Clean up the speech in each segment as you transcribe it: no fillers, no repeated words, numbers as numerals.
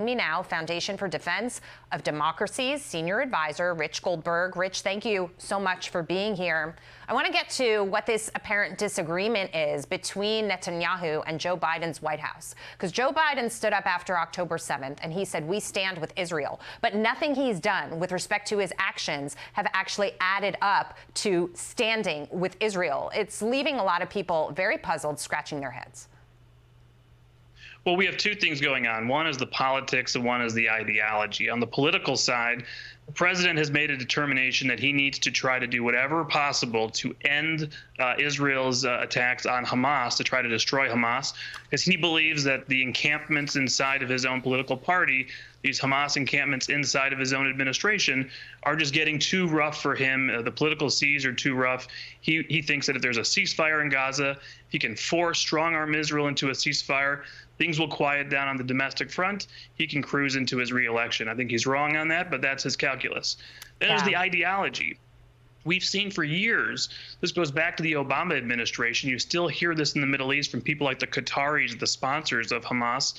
Me now, Foundation for Defense of Democracy's senior advisor, Rich Goldberg. Rich, thank you so much for being here. I want to get to what this apparent disagreement is between Netanyahu and Joe Biden's White House. Because Joe Biden stood up after October 7th and he said, we stand with Israel. But nothing he's done with respect to his actions have actually added up to standing with Israel. It's leaving a lot of people very puzzled, scratching their heads. Well, we have two things going on. One is the politics and one is the ideology. On the political side, the president has made a determination that he needs to try to do whatever possible to end Israel's attacks on Hamas, to try to destroy Hamas, because he believes that the encampments inside of his own political party, these Hamas encampments inside of his own administration, are just getting too rough for him. The political seas are too rough. He thinks that if there's a ceasefire in Gaza, he can force, strong-arm Israel into a ceasefire, things will quiet down on the domestic front. He can cruise into his re-election. I think he's wrong on that, but that's his calculus. Then there's the ideology. We've seen for years, this goes back to the Obama administration, you still hear this in the Middle East from people like the Qataris, the sponsors of Hamas,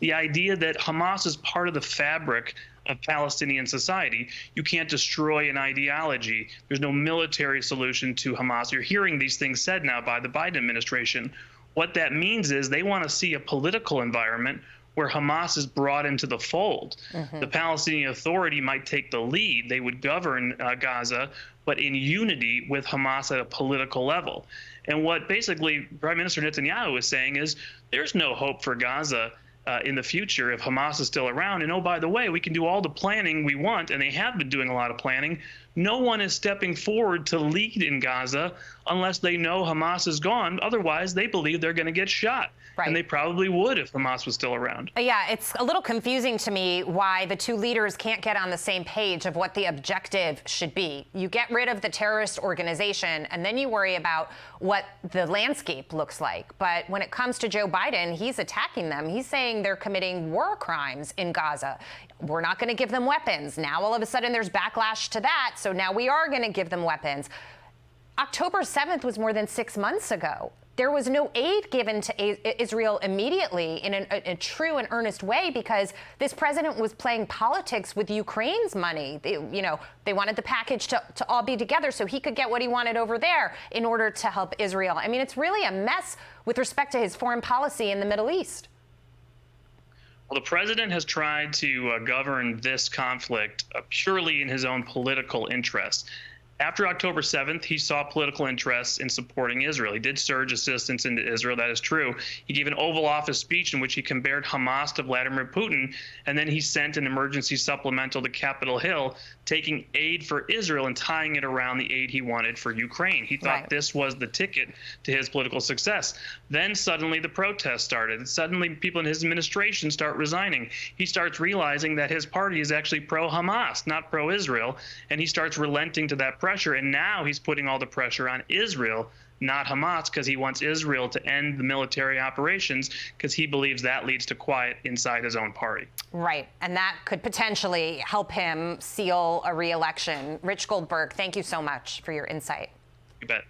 the idea that Hamas is part of the fabric of Palestinian society. You can't destroy an ideology. There's no military solution to Hamas. You're hearing these things said now by the Biden administration. What that means is they want to see a political environment where Hamas is brought into the fold. The Palestinian Authority might take the lead. They would govern Gaza, but in unity with Hamas at a political level. And what basically Prime Minister Netanyahu is saying is there's no hope for Gaza in the future if Hamas is still around. And oh, by the way, we can do all the planning we want, and they have been doing a lot of planning. No one is stepping forward to lead in Gaza unless they know Hamas is gone. Otherwise, they believe they're going to get shot. Right. And they probably would if Hamas was still around. Yeah, it's a little confusing to me why the two leaders can't get on the same page of what the objective should be. You get rid of the terrorist organization, and then you worry about what the landscape looks like. But when it comes to Joe Biden, he's attacking them. He's saying they're committing war crimes in Gaza. We're not going to give them weapons. Now, all of a sudden, there's backlash to that. So now we are going to give them weapons. October 7th was more than 6 months ago. There was no aid given to Israel immediately in a true and earnest way because this president was playing politics with Ukraine's money. They wanted the package to all be together so he could get what he wanted over there in order to help Israel. I mean, it's really a mess with respect to his foreign policy in the Middle East. Well, the president has tried to govern this conflict purely in his own political interests. After October 7th, he saw political interests in supporting Israel. He did surge assistance into Israel, that is true. He gave an Oval Office speech in which he compared Hamas to Vladimir Putin, and then he sent an emergency supplemental to Capitol Hill, taking aid for Israel and tying it around the aid he wanted for Ukraine. He thought this was the ticket to his political success. Then suddenly the protests started. Suddenly people in his administration start resigning. He starts realizing that his party is actually pro-Hamas, not pro-Israel, and he starts relenting to that pressure, and now he's putting all the pressure on Israel, not Hamas, because he wants Israel to end the military operations because he believes that leads to quiet inside his own party. Right, and that could potentially help him seal a re-election. Rich Goldberg, thank you so much for your insight. You bet.